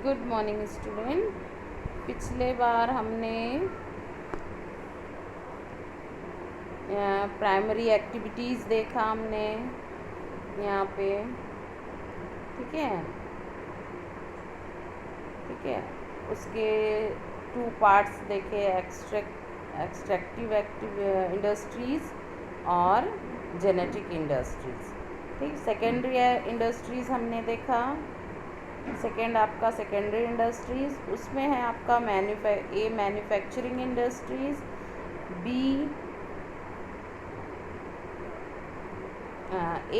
Good morning student. पिछले बार हमने primary activities देखा हमने यहाँ पे। ठीक है, उसके 2 पार्ट्स देखे, एक्सट्रैक्टिव इंडस्ट्रीज़ और जेनेटिक इंडस्ट्रीज़। ठीक, सेकेंडरी इंडस्ट्रीज़ हमने देखा। सेकेंड आपका सेकेंडरी इंडस्ट्रीज़, उसमें है आपका manufacturing industries, B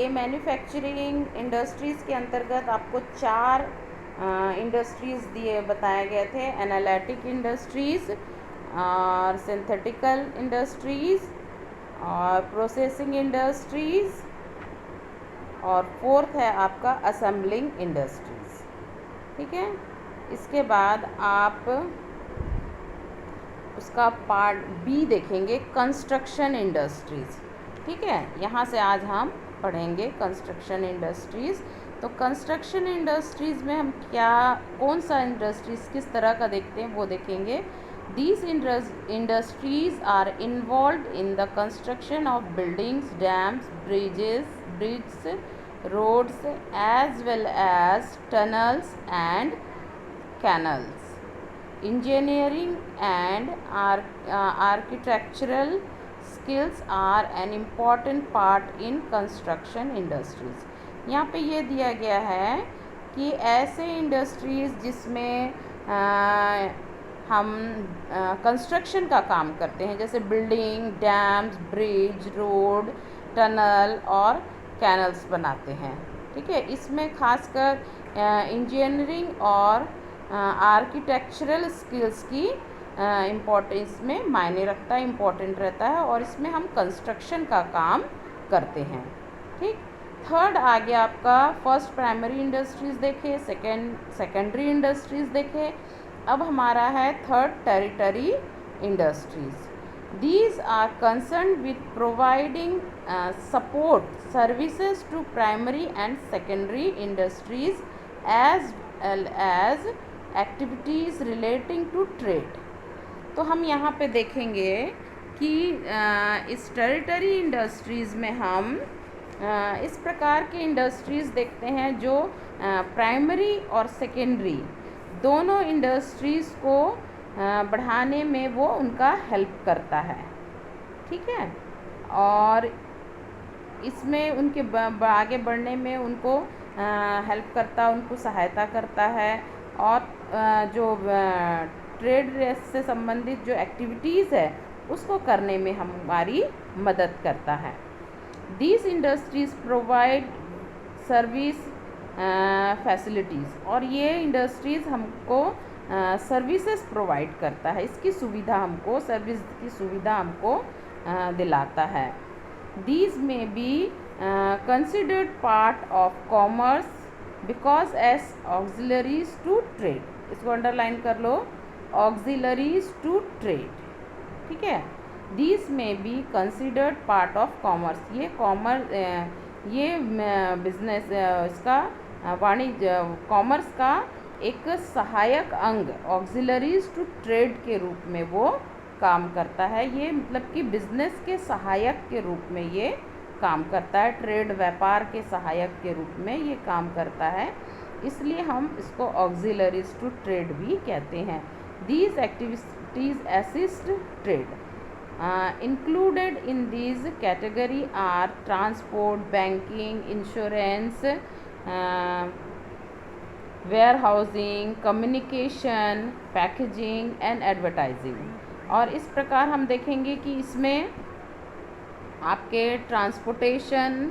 manufacturing industries के अंतर्गत आपको 4 इंडस्ट्रीज़ बताए गए थे, एनालिटिक इंडस्ट्रीज़ और सिंथेटिकल इंडस्ट्रीज़ और प्रोसेसिंग इंडस्ट्रीज़, और 4th है आपका असेंबलिंग इंडस्ट्रीज़। ठीक है, इसके बाद आप उसका पार्ट बी देखेंगे, कंस्ट्रक्शन इंडस्ट्रीज़। ठीक है, यहाँ से आज हम पढ़ेंगे कंस्ट्रक्शन इंडस्ट्रीज़। तो कंस्ट्रक्शन इंडस्ट्रीज़ में हम कौन सा इंडस्ट्रीज़ किस तरह का देखते हैं वो देखेंगे। These industries are involved in the construction of buildings, dams, bridges, roads, as well as tunnels and canals. Engineering and architectural skills are an important part in construction industries. यहाँ पे ये दिया गया है कि ऐसे इंडस्ट्रीज़ जिसमें हम कंस्ट्रक्शन का काम करते हैं, जैसे building, dams, bridge, road, tunnel और कैनल्स बनाते हैं। ठीक है, इसमें खासकर इंजीनियरिंग और आर्किटेक्चरल स्किल्स की इम्पोर्टेंस में मायने रखता है, इम्पोर्टेंट रहता है, और इसमें हम कंस्ट्रक्शन का काम करते हैं। ठीक, थर्ड आ गया आपका, फर्स्ट प्राइमरी इंडस्ट्रीज़ देखे, सेकेंडरी इंडस्ट्रीज़ देखे। अब हमारा है third territory industries. These are concerned with providing support services to primary and secondary industries as well as activities relating to trade. तो हम यहाँ पे देखेंगे कि इस टेरिटरी इंडस्ट्रीज़ में हम इस प्रकार के इंडस्ट्रीज़ देखते हैं जो प्राइमरी और सेकेंडरी दोनों इंडस्ट्रीज़ को बढ़ाने में वो उनका हेल्प करता है। ठीक है, और इसमें उनके आगे बढ़ने में उनको हेल्प करता, उनको सहायता करता है, और जो ट्रेड से संबंधित जो एक्टिविटीज़ है उसको करने में हमारी मदद करता है। These industries provide service facilities, और ये इंडस्ट्रीज़ हमको सर्विसेज प्रोवाइड करता है, इसकी सुविधा हमको, सर्विस की सुविधा हमको दिलाता है। These may be considered part of commerce because as auxiliaries to trade. इसको अंडरलाइन कर लो, auxiliaries to trade। ठीक है, These may be considered part of commerce। ये बिजनेस इसका वाणिज्य कॉमर्स का एक सहायक अंग, ऑक्सिलरीज टू ट्रेड के रूप में वो काम करता है। ये मतलब कि बिजनेस के सहायक के रूप में ये काम करता है, ट्रेड व्यापार के सहायक के रूप में ये काम करता है, इसलिए हम इसको ऑक्सिलरीज टू ट्रेड भी कहते हैं। These activities assist trade. Included in these category are transport, banking, insurance, warehousing, communication, packaging and advertising। और इस प्रकार हम देखेंगे कि इसमें आपके transportation,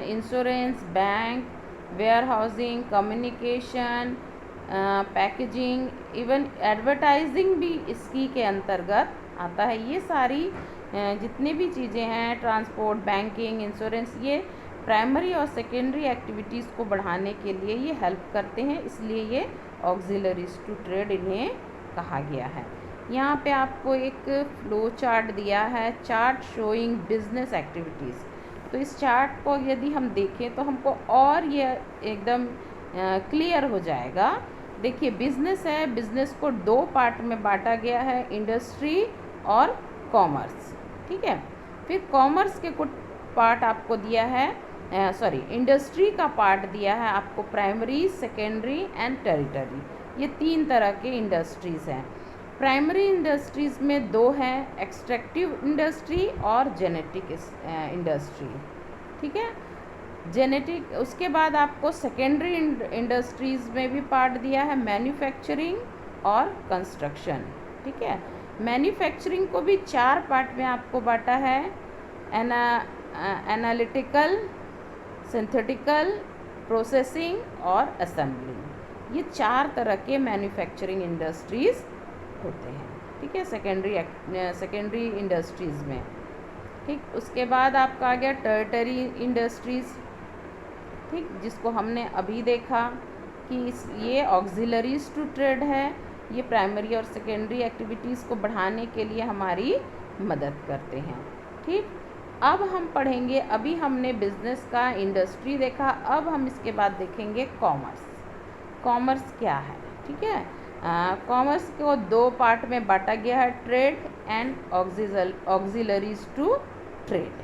insurance, bank, warehousing, communication, packaging, even advertising भी इसकी के अंतर्गत आता है। ये सारी जितनी भी चीज़ें हैं, ट्रांसपोर्ट, बैंकिंग, इंश्योरेंस, ये प्राइमरी और सेकेंडरी एक्टिविटीज़ को बढ़ाने के लिए ये हेल्प करते हैं, इसलिए ये ऑक्सिलरीज टू ट्रेड इन्हें कहा गया है। यहाँ पे आपको एक फ्लो चार्ट दिया है, चार्ट शोइंग बिजनेस एक्टिविटीज़। तो इस चार्ट को यदि हम देखें तो हमको और ये एकदम क्लियर हो जाएगा। देखिए बिजनेस है, बिजनेस को दो पार्ट में बांटा गया है, इंडस्ट्री और कॉमर्स। ठीक है, फिर कॉमर्स के कुछ पार्ट आपको दिया है, इंडस्ट्री का पार्ट दिया है आपको प्राइमरी, सेकेंडरी एंड टेरिटरी। ये तीन तरह के इंडस्ट्रीज़ हैं। प्राइमरी इंडस्ट्रीज़ में दो हैं, एक्सट्रैक्टिव इंडस्ट्री और जेनेटिक इंडस्ट्री। ठीक है, जेनेटिक। उसके बाद आपको सेकेंडरी इंडस्ट्रीज़ में भी पार्ट दिया है, मैन्युफैक्चरिंग और कंस्ट्रक्शन। ठीक है, मैन्युफैक्चरिंग को भी चार पार्ट में आपको बांटा है, एनालिटिकल, सिंथेटिकल, प्रोसेसिंग और असेंबलिंग। ये चार तरह के मैन्युफैक्चरिंग इंडस्ट्रीज़ होते हैं। ठीक है, सेकेंडरी इंडस्ट्रीज़ में। ठीक, उसके बाद आपका आ गया टर्टरी इंडस्ट्रीज़। ठीक, जिसको हमने अभी देखा कि ये ऑक्सिलरीज टू ट्रेड है, ये प्राइमरी और सेकेंडरी एक्टिविटीज़ को बढ़ाने के लिए हमारी मदद करते हैं। ठीक, अब हम पढ़ेंगे, अभी हमने बिजनेस का, इंडस्ट्री देखा, अब हम इसके बाद देखेंगे कॉमर्स। कॉमर्स क्या है? ठीक है, कॉमर्स को दो पार्ट में बांटा गया है, trade and auxiliaries to trade.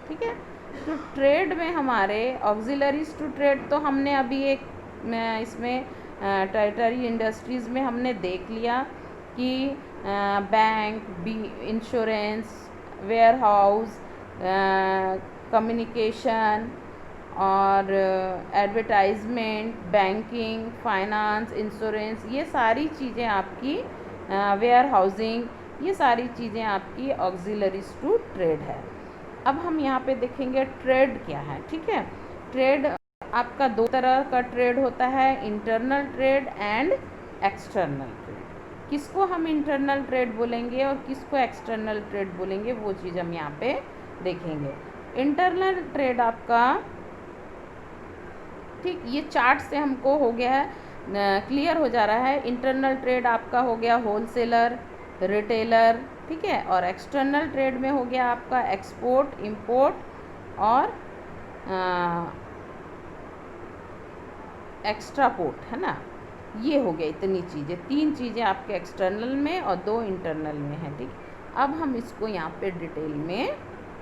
ठीक है, तो ट्रेड में हमारे ऑक्सिलरीज टू ट्रेड तो हमने अभी एक इसमें टेरिटरी इंडस्ट्रीज़ में हमने देख लिया कि bank, insurance, warehouse, communication और एडवर्टाइजमेंट, बैंकिंग, फाइनेंस, इंश्योरेंस, ये सारी चीज़ें आपकी, वेयर हाउसिंग, ये सारी चीज़ें आपकी ऑक्सिलरीज टू ट्रेड है। अब हम यहाँ पे देखेंगे ट्रेड क्या है। ठीक है, ट्रेड आपका दो तरह का ट्रेड होता है, internal trade and external trade. किसको हम इंटरनल ट्रेड बोलेंगे और किसको एक्सटर्नल ट्रेड बोलेंगे, वो चीज़ हम यहाँ पे देखेंगे। इंटरनल ट्रेड आपका, ठीक, ये चार्ट से हमको हो गया है, क्लियर हो जा रहा है। इंटरनल ट्रेड आपका हो गया होलसेलर, रिटेलर। ठीक है, और एक्सटर्नल ट्रेड में हो गया आपका एक्सपोर्ट, इंपोर्ट और एक्स्ट्रापोर्ट, है ना। ये हो गया इतनी चीज़ें, तीन चीज़ें आपके एक्सटर्नल में और दो इंटरनल में है। ठीक, अब हम इसको यहाँ पे डिटेल में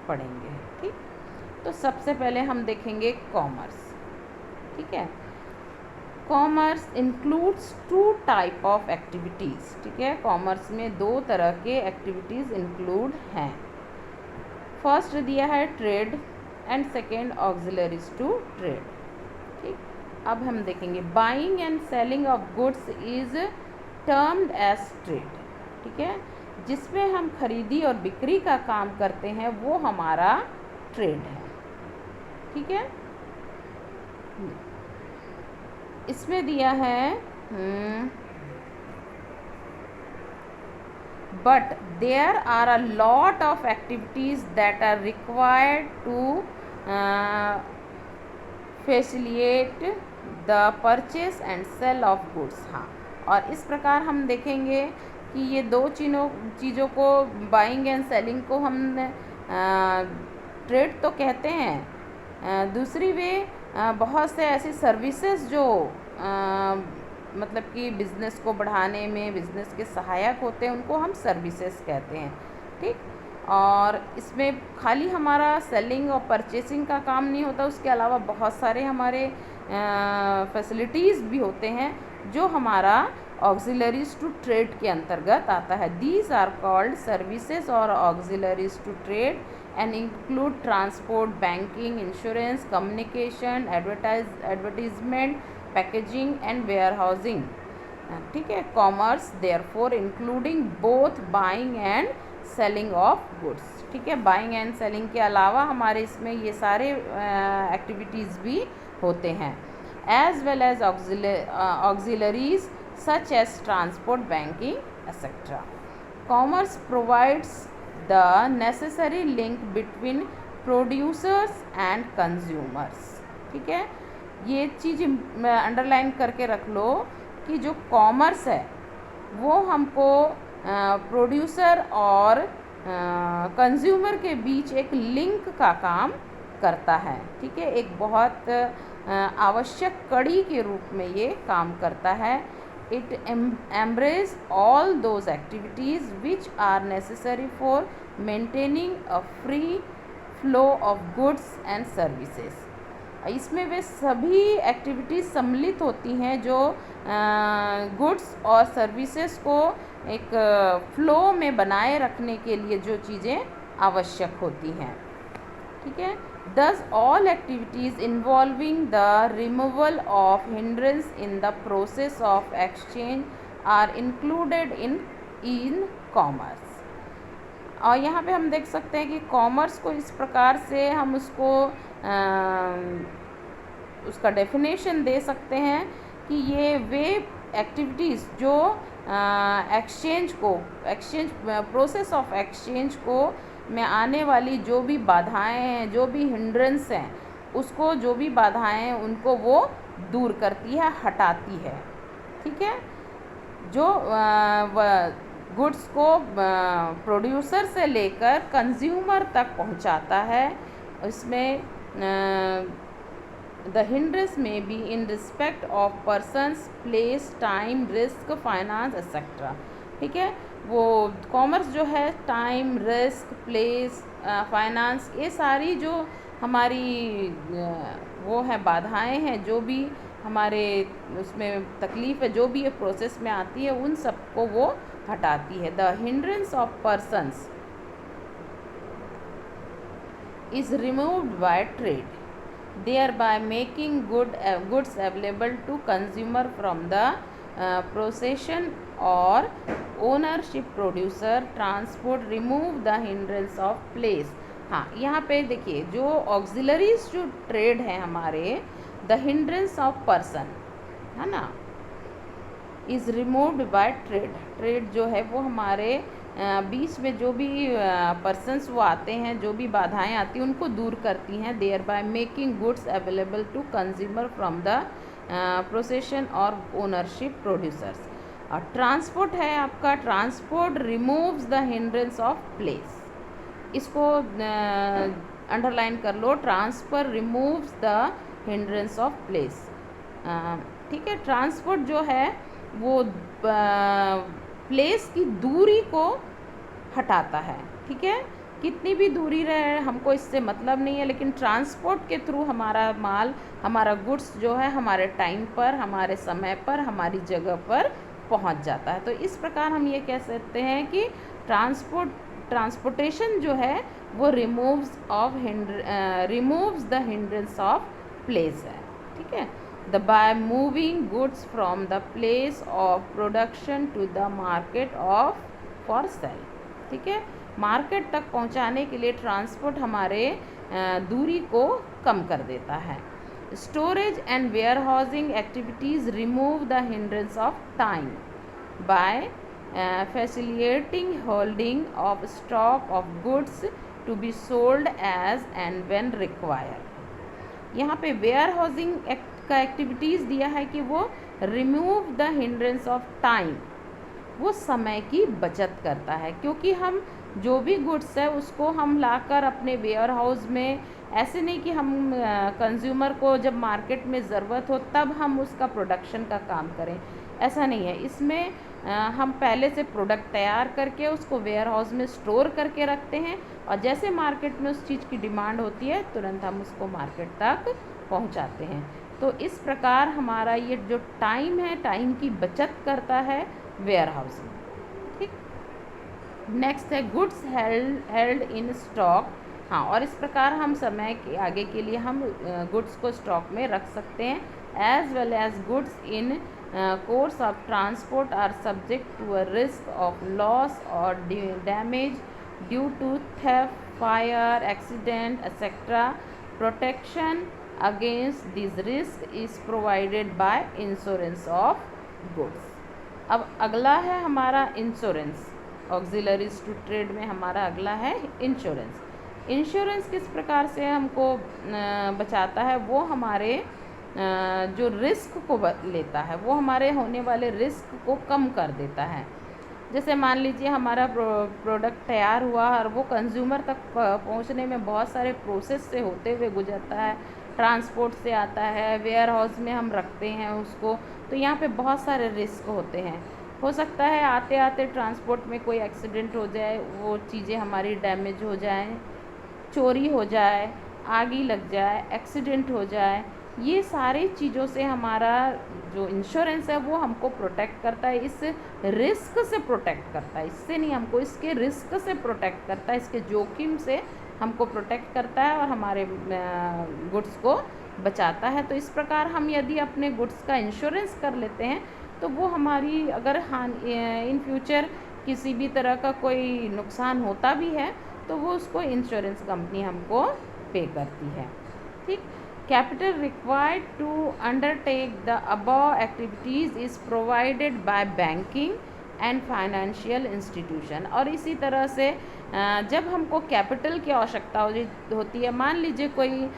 पढ़ेंगे। ठीक, तो सबसे पहले हम देखेंगे कॉमर्स। ठीक है, commerce includes two type of activities. ठीक है, कॉमर्स में दो तरह के एक्टिविटीज़ इंक्लूड हैं। फर्स्ट दिया है trade and second auxiliaries to trade. ठीक, अब हम देखेंगे buying and selling of goods is termed as trade. ठीक है, जिसमें हम खरीदी और बिक्री का काम करते हैं वो हमारा ट्रेड है। ठीक है, इसमें दिया है but there are a lot of activities that are required to facilitate the purchase and sale of goods. हाँ, और इस प्रकार हम देखेंगे कि ये दो चीज़ों को, बाइंग एंड सेलिंग को हम ट्रेड तो कहते हैं, दूसरी वे बहुत से ऐसी सर्विसेज जो मतलब कि बिज़नेस को बढ़ाने में बिज़नेस के सहायक होते हैं, उनको हम सर्विसेज कहते हैं। ठीक, और इसमें खाली हमारा सेलिंग और परचेसिंग का काम नहीं होता, उसके अलावा बहुत सारे हमारे फैसिलिटीज़ भी होते हैं जो हमारा ऑक्सिलरीज टू ट्रेड के अंतर्गत आता है। दीज आर कॉल्ड सर्विसेज और auxiliaries to trade and include transport, banking, insurance, communication, advertisement, packaging and warehousing. ठीक है, commerce therefore including both buying and selling of goods. ठीक है, बाइंग एंड सेलिंग के अलावा हमारे इसमें ये सारे एक्टिविटीज़ भी होते हैं, as well as auxiliaries such as transport, banking etcetera. Commerce provides the necessary link between producers and consumers. ठीक है, ये चीज़ अंडरलाइन करके रख लो कि जो कॉमर्स है वो हमको प्रोड्यूसर और कंज्यूमर के बीच एक लिंक का काम करता है, ठीक है, एक बहुत आवश्यक कड़ी के रूप में ये काम करता है। It embrace all those activities which are necessary for maintaining a free flow of goods and services। इसमें वे सभी एक्टिविटीज़ सम्मिलित होती हैं जो गुड्स और सर्विसेज को एक फ्लो में बनाए रखने के लिए जो चीज़ें आवश्यक होती हैं, ठीक है। Thus all activities involving the removal of hindrance in the process of exchange are included in commerce। और यहाँ पे हम देख सकते हैं कि कॉमर्स को इस प्रकार से हम उसका डेफिनेशन दे सकते हैं कि ये वे एक्टिविटीज़ जो एक्सचेंज प्रोसेस ऑफ एक्सचेंज को में आने वाली जो भी बाधाएं हैं, जो भी हिंड्रेंस हैं, उसको जो भी बाधाएं हैं उनको वो दूर करती है, हटाती है, ठीक है। जो गुड्स को प्रोड्यूसर से लेकर कंज्यूमर तक पहुंचाता है, इसमें द हिंड्रेंस में be in respect of persons, place, time, risk, finance etcetera, ठीक है। वो कॉमर्स जो है टाइम, रिस्क, प्लेस, फाइनेंस, ये सारी जो हमारी वो है बाधाएं हैं, जो भी हमारे उसमें तकलीफ़ है, जो भी ये प्रोसेस में आती है, उन सबको वो हटाती है। The hindrance of persons is removed by trade, thereby making goods available to consumer from the possession or ownership producer transport remove the hindrance of place। हाँ, यहाँ पे देखिए जो ऑक्सिलरीज जो ट्रेड है हमारे, द हिंड्रेंस ऑफ पर्सन है ना, is removed by trade. Trade जो है वो हमारे बीच में जो भी पर्सन्स वो आते हैं, जो भी बाधाएं आती हैं, उनको दूर करती हैं। Thereby making goods available to consumer from the possession और ओनरशिप प्रोड्यूसर्स। और ट्रांसपोर्ट है आपका, transport removes the hindrance of place. इसको अंडरलाइन कर लो, transfer removes the hindrance of place, ठीक है। ट्रांसपोर्ट जो है वो प्लेस की दूरी को हटाता है, ठीक है। कितनी भी दूरी रहे हमको इससे मतलब नहीं है, लेकिन ट्रांसपोर्ट के थ्रू हमारा माल, हमारा गुड्स जो है हमारे टाइम पर, हमारे समय पर, हमारी जगह पर पहुंच जाता है। तो इस प्रकार हम ये कह सकते हैं कि ट्रांसपोर्टेशन जो है वो removes the hindrance of place है, ठीक है। by moving goods from the place of production to the market of for sale, ठीक है। मार्केट तक पहुंचाने के लिए ट्रांसपोर्ट हमारे दूरी को कम कर देता है। Storage and warehousing activities remove the hindrance of time by facilitating holding of stock of goods to be sold as and when required. यहाँ पे वेयर हाउसिंग का एक्टिविटीज़ दिया है कि वो remove the hindrance of time, वो समय की बचत करता है, क्योंकि हम जो भी गुड्स है उसको हम लाकर अपने वेयर हाउस में, ऐसे नहीं कि हम कंज्यूमर को जब मार्केट में ज़रूरत हो तब हम उसका प्रोडक्शन का काम करें, ऐसा नहीं है। इसमें हम पहले से प्रोडक्ट तैयार करके उसको वेयर हाउस में स्टोर करके रखते हैं, और जैसे मार्केट में उस चीज़ की डिमांड होती है तुरंत हम उसको मार्केट तक पहुंचाते हैं। तो इस प्रकार हमारा ये जो टाइम है, टाइम की बचत करता है वेयर हाउसिंग, ठीक। नेक्स्ट है गुड्स हेल्ड इन स्टॉक। हाँ, और इस प्रकार हम समय के आगे के लिए हम गुड्स को स्टॉक में रख सकते हैं। As well as goods in course of transport are subject to a risk of loss और damage due to theft, fire, accident etcetera. Protection against this risk is provided by insurance of goods. अब अगला है हमारा insurance. Auxiliaries to trade में हमारा अगला है insurance. Insurance किस प्रकार से हमको बचाता है, वो हमारे जो रिस्क को लेता है, वो हमारे होने वाले रिस्क को कम कर देता है। जैसे मान लीजिए हमारा प्रोडक्ट तैयार हुआ और वो कंज्यूमर तक पहुंचने में बहुत सारे प्रोसेस से होते हुए गुजरता है, ट्रांसपोर्ट से आता है, वेयर हाउस में हम रखते हैं उसको, तो यहाँ पे बहुत सारे रिस्क होते हैं। हो सकता है आते आते ट्रांसपोर्ट में कोई एक्सीडेंट हो जाए, वो चीज़ें हमारी डैमेज हो जाएं, चोरी हो जाए, आग ही लग जाए, एक्सीडेंट हो जाए, ये सारी चीज़ों से हमारा जो इंश्योरेंस है वो हमको प्रोटेक्ट करता है, इस रिस्क से प्रोटेक्ट करता है, इससे नहीं, हमको इसके रिस्क से प्रोटेक्ट करता है, इसके जोखिम से हमको प्रोटेक्ट करता है और हमारे गुड्स को बचाता है। तो इस प्रकार हम यदि अपने गुड्स का इंश्योरेंस कर लेते हैं तो वो हमारी अगर इन फ्यूचर किसी भी तरह का कोई नुकसान होता भी है तो वो उसको इंश्योरेंस कंपनी हमको पे करती है। ठीक, capital required to undertake the above activities is provided by banking and financial institution. और इसी तरह से जब हमको कैपिटल की आवश्यकता होती है, मान लीजिए कोई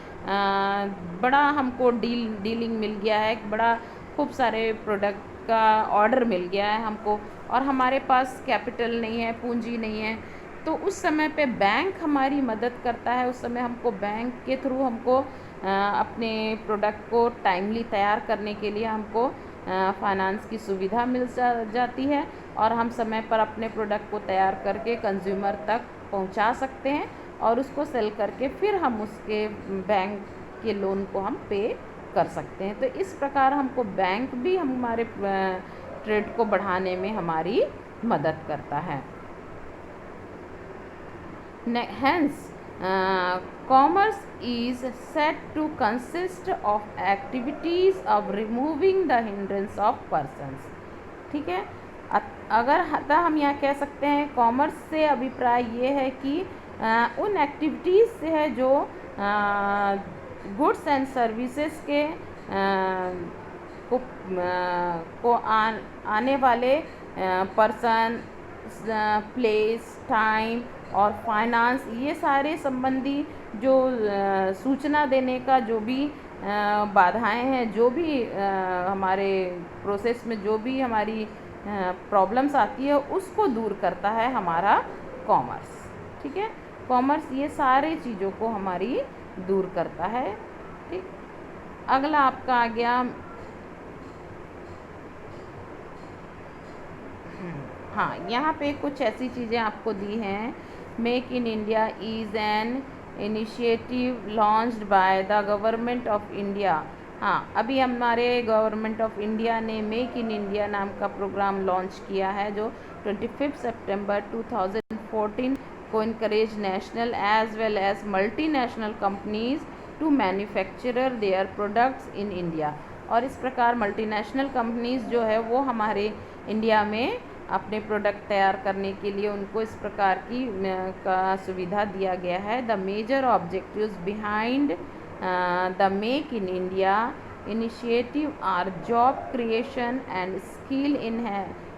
बड़ा हमको डीलिंग मिल गया है, बड़ा खूब सारे प्रोडक्ट का ऑर्डर मिल गया है हमको और हमारे पास कैपिटल नहीं है, पूंजी नहीं है, तो उस समय पे बैंक हमारी मदद करता है। उस समय हमको बैंक के थ्रू हमको अपने प्रोडक्ट को टाइमली तैयार करने के लिए हमको फाइनेंस की सुविधा मिल जाती है और हम समय पर अपने प्रोडक्ट को तैयार करके कंज्यूमर तक पहुंचा सकते हैं और उसको सेल करके फिर हम उसके बैंक के लोन को हम पे कर सकते हैं। तो इस प्रकार हमको बैंक भी हमारे ट्रेड को बढ़ाने में हमारी मदद करता है। Hence, commerce is said to consist of activities of removing the hindrance of persons। ठीक है, अतः हम यहाँ कह सकते हैं कॉमर्स से अभिप्राय ये है कि उन एक्टिविटीज़ से है जो गुड्स एंड सर्विसेज के आने वाले पर्सन, प्लेस, टाइम और फाइनेंस, ये सारे संबंधी जो सूचना देने का जो भी बाधाएं हैं, जो भी हमारे प्रोसेस में जो भी हमारी प्रॉब्लम्स आती है उसको दूर करता है हमारा कॉमर्स। ठीक है, कॉमर्स ये सारी चीज़ों को हमारी दूर करता है। ठीक, अगला आपका आ गया, हाँ, यहाँ पे कुछ ऐसी चीज़ें आपको दी हैं। Make in India is an initiative launched by the government of India. हाँ, अभी हमारे गवर्नमेंट ऑफ इंडिया ने मेक इन इंडिया नाम का प्रोग्राम लॉन्च किया है जो 25 सितंबर 2014 को encourage national as well as multinational companies to manufacturer their products in India. और इस प्रकार मल्टीनेशनल कंपनीज जो है वो हमारे इंडिया में अपने प्रोडक्ट तैयार करने के लिए उनको इस प्रकार की का सुविधा दिया गया है। The major objectives behind the Make in India initiative are job creation and skill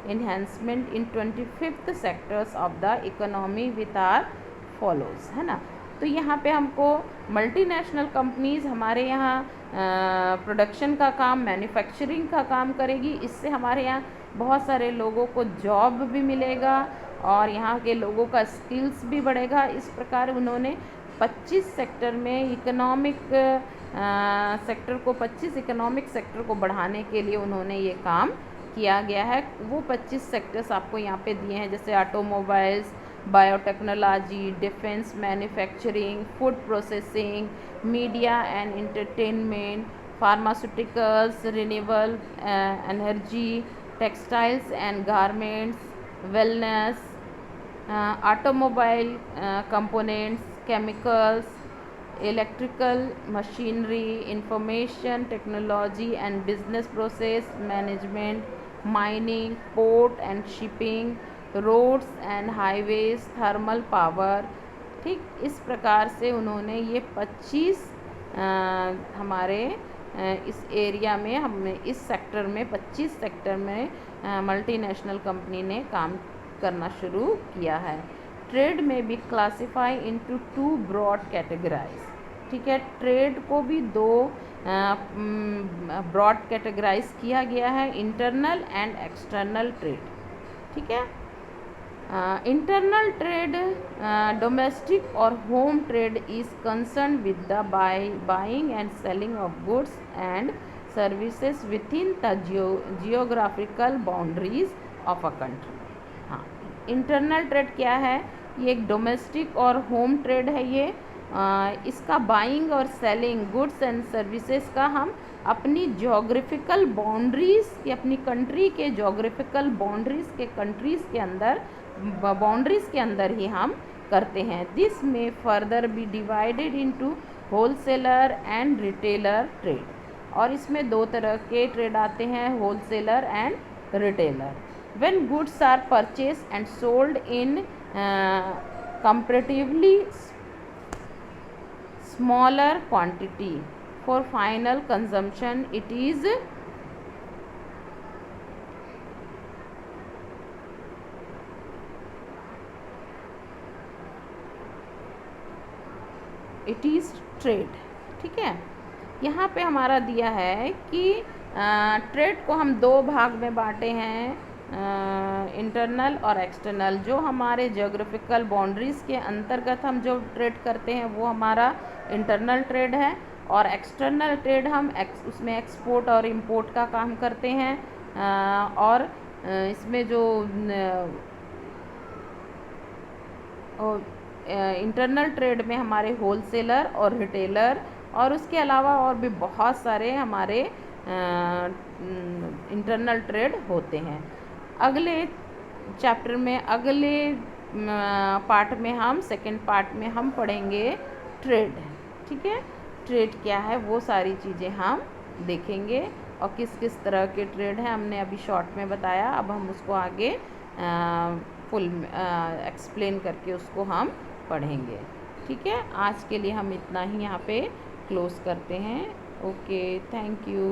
enhancement in 25th sectors of the economy with are follows, है ना। तो यहाँ पे हमको मल्टीनेशनल कंपनीज हमारे यहाँ प्रोडक्शन का काम, मैन्युफैक्चरिंग का काम करेगी। इससे हमारे यहाँ बहुत सारे लोगों को जॉब भी मिलेगा और यहाँ के लोगों का स्किल्स भी बढ़ेगा। इस प्रकार उन्होंने 25 सेक्टर में इकोनॉमिक सेक्टर को 25 इकोनॉमिक सेक्टर को बढ़ाने के लिए उन्होंने ये काम किया गया है। वो 25 सेक्टर्स आपको यहाँ पे दिए हैं, जैसे automobiles, biotechnology, defence, manufacturing, food processing, media and entertainment, pharmaceuticals, renewable energy, textiles and garments, wellness, automobile components, chemicals, electrical machinery, information technology and business process management, mining, port and shipping, roads and highways, thermal power. ठीक, इस प्रकार से उन्होंने ये 25 हमारे इस area में, हमने इस सेक्टर में 25 सेक्टर में मल्टीनेशनल कंपनी ने काम करना शुरू किया है। ट्रेड में भी क्लासीफाई इनटू 2 ब्रॉड कैटेगराइज। ठीक है, ट्रेड को भी 2 ब्रॉड कैटेगराइज किया गया है, इंटरनल एंड एक्सटर्नल ट्रेड। ठीक है, Internal trade, domestic or home trade, is concerned with the buying and selling of goods and services within the geographical boundaries of a country. हाँ, internal trade क्या है? ये एक डोमेस्टिक और home trade है। ये इसका बाइंग और सेलिंग गुड्स एंड सर्विसेज का हम अपनी जोग्राफिकल बाउंड्रीज़ की, अपनी कंट्री के जोग्राफिकल बाउंड्रीज़ के, कंट्रीज़ के अंदर, बाउंड्रीज़ के अंदर ही हम करते हैं। दिस में further be divided into wholesaler and retailer trade. और इसमें दो तरह के ट्रेड आते हैं, wholesaler and retailer. When goods are purchase and sold in comparatively smaller quantity for final consumption, it is trade. ठीक है, यहाँ पे हमारा दिया है कि ट्रेड को हम दो भाग में बांटे हैं, इंटरनल और एक्सटर्नल। जो हमारे जियोग्राफिकल बाउंड्रीज़ के अंतर्गत हम जो ट्रेड करते हैं वो हमारा इंटरनल ट्रेड है, और एक्सटर्नल ट्रेड हम उसमें एक्सपोर्ट और इंपोर्ट का काम करते हैं। और इसमें जो इंटरनल ट्रेड में हमारे होलसेलर और रिटेलर और उसके अलावा और भी बहुत सारे हमारे इंटरनल ट्रेड होते हैं। अगले चैप्टर में, अगले पार्ट में हम, सेकंड पार्ट में हम पढ़ेंगे ट्रेड। ठीक है, ट्रेड क्या है वो सारी चीज़ें हम देखेंगे, और किस किस तरह के ट्रेड हैं हमने अभी शॉर्ट में बताया। अब हम उसको आगे फुल एक्सप्लेन करके उसको हम पढ़ेंगे। ठीक है, आज के लिए हम इतना ही यहाँ पे क्लोज़ करते हैं। Okay, thank you.